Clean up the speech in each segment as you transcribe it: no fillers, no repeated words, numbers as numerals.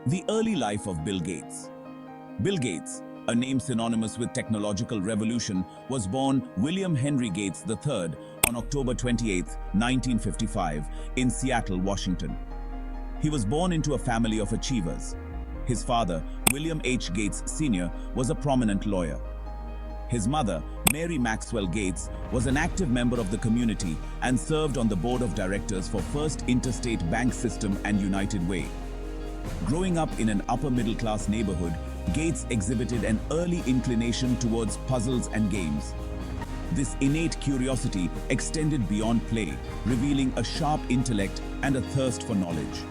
The early life of Bill Gates. Bill Gates, a name synonymous with technological revolution, was born William Henry Gates III on October 28, 1955, in Seattle, Washington. He was born into a family of achievers. His father, William H. Gates Sr., was a prominent lawyer. His mother, Mary Maxwell Gates, was an active member of the community and served on the board of directors for First Interstate Bank System and United Way. Growing up in an upper-middle-class neighborhood, Gates exhibited an early inclination towards puzzles and games. This innate curiosity extended beyond play, revealing a sharp intellect and a thirst for knowledge.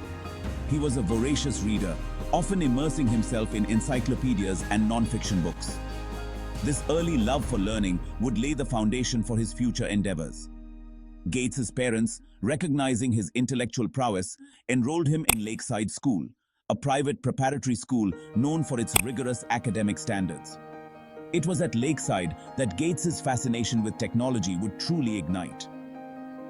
He was a voracious reader, often immersing himself in encyclopedias and non-fiction books. This early love for learning would lay the foundation for his future endeavors. Gates's parents, recognizing his intellectual prowess, enrolled him in Lakeside School, a private preparatory school known for its rigorous academic standards. It was at Lakeside that Gates's fascination with technology would truly ignite.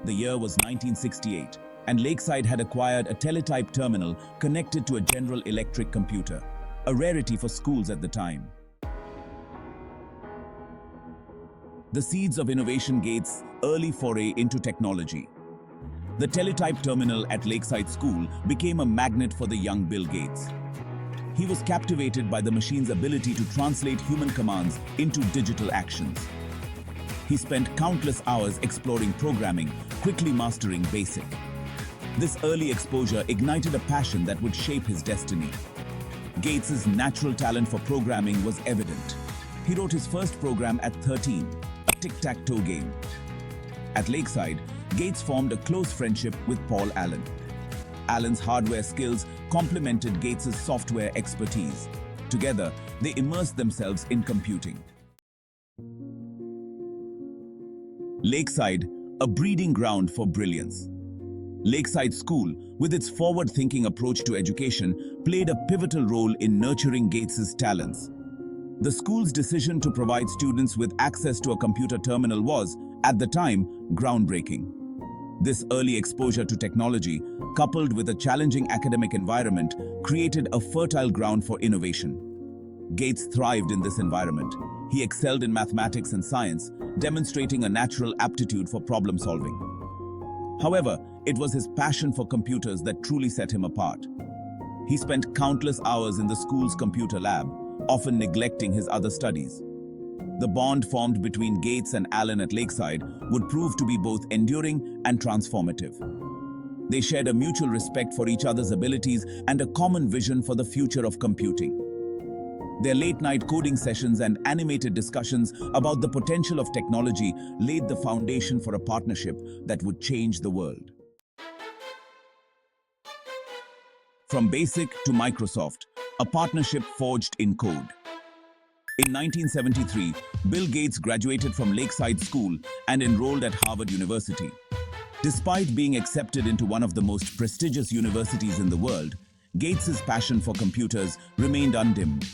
The year was 1968, and Lakeside had acquired a teletype terminal connected to a General Electric computer, a rarity for schools at the time. The seeds of innovation Gates' early foray into technology. The teletype terminal at Lakeside School became a magnet for the young Bill Gates. He was captivated by the machine's ability to translate human commands into digital actions. He spent countless hours exploring programming, quickly mastering BASIC. This early exposure ignited a passion that would shape his destiny. Gates's natural talent for programming was evident. He wrote his first program at 13, a tic-tac-toe game. At Lakeside, Gates formed a close friendship with Paul Allen. Allen's hardware skills complemented Gates's software expertise. Together, they immersed themselves in computing. Lakeside, a breeding ground for brilliance. Lakeside School, with its forward-thinking approach to education, played a pivotal role in nurturing Gates's talents. The school's decision to provide students with access to a computer terminal was, at the time, groundbreaking. This early exposure to technology, coupled with a challenging academic environment, created a fertile ground for innovation. Gates thrived in this environment. He excelled in mathematics and science, demonstrating a natural aptitude for problem solving. However, it was his passion for computers that truly set him apart. He spent countless hours in the school's computer lab, often neglecting his other studies. The bond formed between Gates and Allen at Lakeside would prove to be both enduring and transformative. They shared a mutual respect for each other's abilities and a common vision for the future of computing. Their late-night coding sessions and animated discussions about the potential of technology laid the foundation for a partnership that would change the world. From BASIC to Microsoft, a partnership forged in code. In 1973, Bill Gates graduated from Lakeside School and enrolled at Harvard University. Despite being accepted into one of the most prestigious universities in the world, Gates's passion for computers remained undimmed.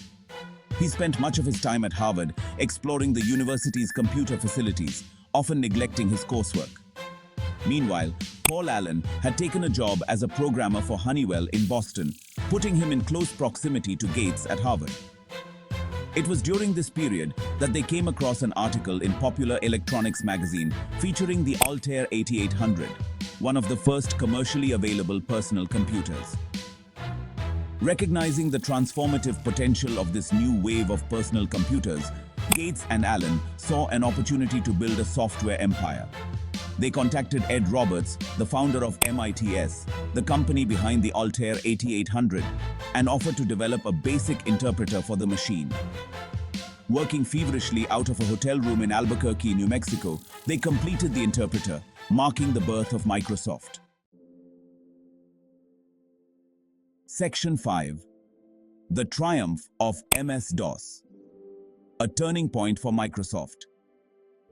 He spent much of his time at Harvard exploring the university's computer facilities, often neglecting his coursework. Meanwhile, Paul Allen had taken a job as a programmer for Honeywell in Boston, putting him in close proximity to Gates at Harvard. It was during this period that they came across an article in Popular Electronics magazine featuring the Altair 8800, one of the first commercially available personal computers. Recognizing the transformative potential of this new wave of personal computers, Gates and Allen saw an opportunity to build a software empire. They contacted Ed Roberts, the founder of MITS, the company behind the Altair 8800, and offered to develop a basic interpreter for the machine. Working feverishly out of a hotel room in Albuquerque, New Mexico, they completed the interpreter, marking the birth of Microsoft. Section 5. The Triumph of MS-DOS. A turning point for Microsoft.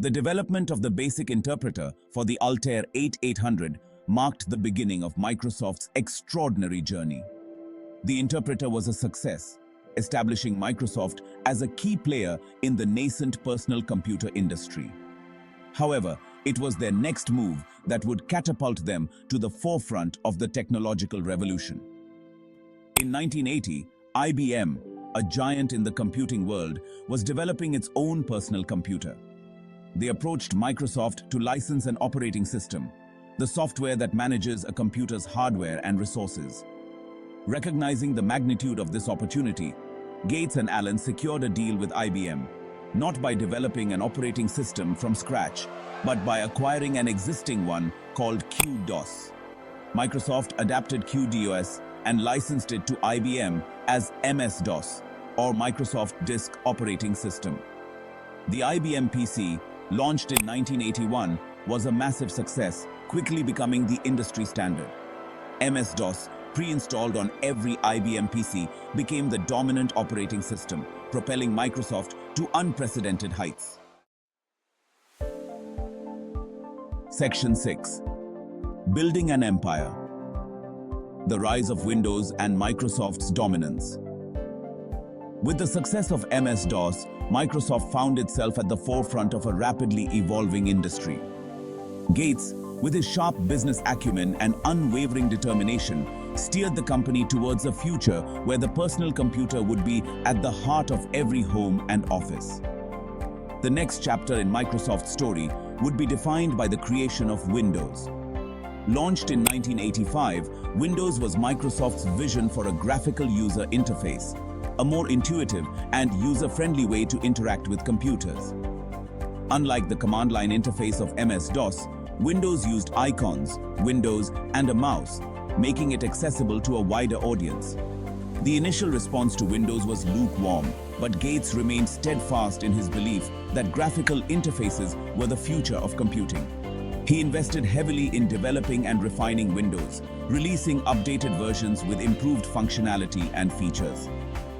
The development of the basic interpreter for the Altair 8800 marked the beginning of Microsoft's extraordinary journey. The interpreter was a success, establishing Microsoft as a key player in the nascent personal computer industry. However, it was their next move that would catapult them to the forefront of the technological revolution. In 1980, IBM, a giant in the computing world, was developing its own personal computer. They approached Microsoft to license an operating system, the software that manages a computer's hardware and resources. Recognizing the magnitude of this opportunity, Gates and Allen secured a deal with IBM, not by developing an operating system from scratch, but by acquiring an existing one called QDOS. Microsoft adapted QDOS and licensed it to IBM as MS-DOS, or Microsoft Disk Operating System. The IBM PC, launched in 1981, was a massive success, quickly becoming the industry standard. MS-DOS, pre-installed on every IBM PC, became the dominant operating system, propelling Microsoft to unprecedented heights. Section 6. Building an Empire. The rise of Windows and Microsoft's dominance. With the success of MS-DOS, Microsoft found itself at the forefront of a rapidly evolving industry. Gates, with his sharp business acumen and unwavering determination, steered the company towards a future where the personal computer would be at the heart of every home and office. The next chapter in Microsoft's story would be defined by the creation of Windows. Launched in 1985, Windows was Microsoft's vision for a graphical user interface, a more intuitive and user-friendly way to interact with computers. Unlike the command line interface of MS-DOS, Windows used icons, windows, and a mouse, making it accessible to a wider audience. The initial response to Windows was lukewarm, but Gates remained steadfast in his belief that graphical interfaces were the future of computing. He invested heavily in developing and refining Windows, releasing updated versions with improved functionality and features.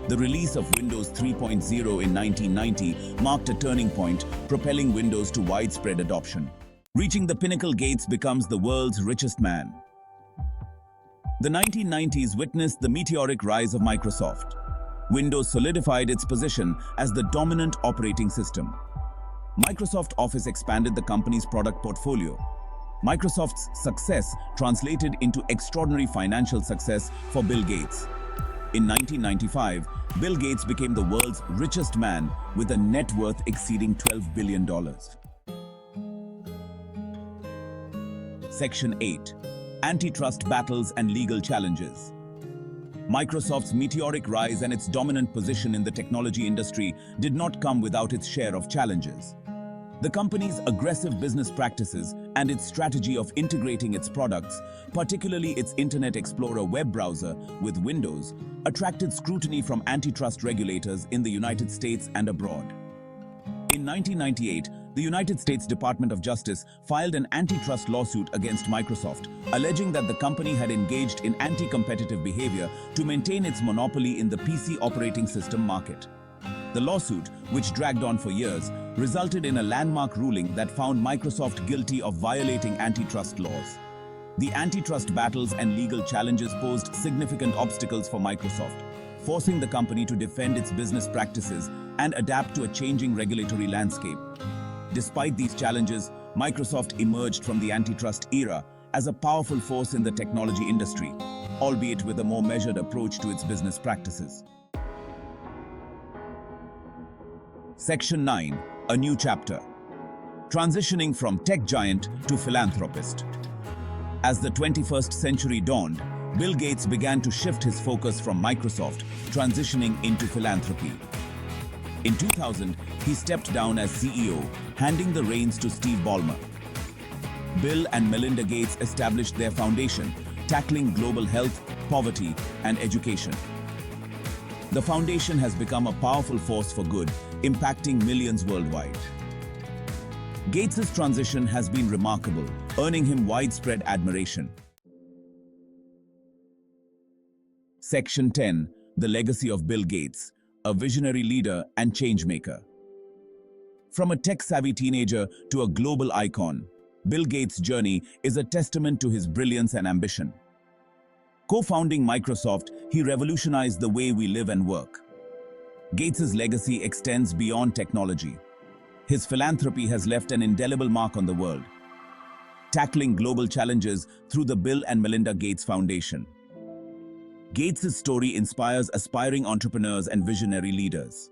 The release of Windows 3.0 in 1990 marked a turning point, propelling Windows to widespread adoption. Reaching the pinnacle, Gates becomes the world's richest man. The 1990s witnessed the meteoric rise of Microsoft. Windows solidified its position as the dominant operating system. Microsoft Office expanded the company's product portfolio. Microsoft's success translated into extraordinary financial success for Bill Gates. In 1995, Bill Gates became the world's richest man with a net worth exceeding $12 billion. Section 8. Antitrust battles and legal challenges. Microsoft's meteoric rise and its dominant position in the technology industry did not come without its share of challenges. The company's aggressive business practices and its strategy of integrating its products, particularly its Internet Explorer web browser with Windows, attracted scrutiny from antitrust regulators in the United States and abroad. In 1998, the United States Department of Justice filed an antitrust lawsuit against Microsoft, alleging that the company had engaged in anti-competitive behavior to maintain its monopoly in the PC operating system market. The lawsuit, which dragged on for years, resulted in a landmark ruling that found Microsoft guilty of violating antitrust laws. The antitrust battles and legal challenges posed significant obstacles for Microsoft, forcing the company to defend its business practices and adapt to a changing regulatory landscape. Despite these challenges, Microsoft emerged from the antitrust era as a powerful force in the technology industry, albeit with a more measured approach to its business practices. Section 9. A new chapter. Transitioning from tech giant to philanthropist. As the 21st century dawned, Bill Gates began to shift his focus from Microsoft, transitioning into philanthropy. In 2000, he stepped down as CEO, handing the reins to Steve Ballmer. Bill and Melinda Gates established their foundation, tackling global health, poverty, and education. The foundation has become a powerful force for good, impacting millions worldwide. Gates's transition has been remarkable, earning him widespread admiration. Section 10. The legacy of Bill Gates, a visionary leader and changemaker. From a tech-savvy teenager to a global icon, Bill Gates' journey is a testament to his brilliance and ambition. Co-founding Microsoft, he revolutionized the way we live and work. Gates's legacy extends beyond technology. His philanthropy has left an indelible mark on the world, tackling global challenges through the Bill and Melinda Gates Foundation. Gates's story inspires aspiring entrepreneurs and visionary leaders.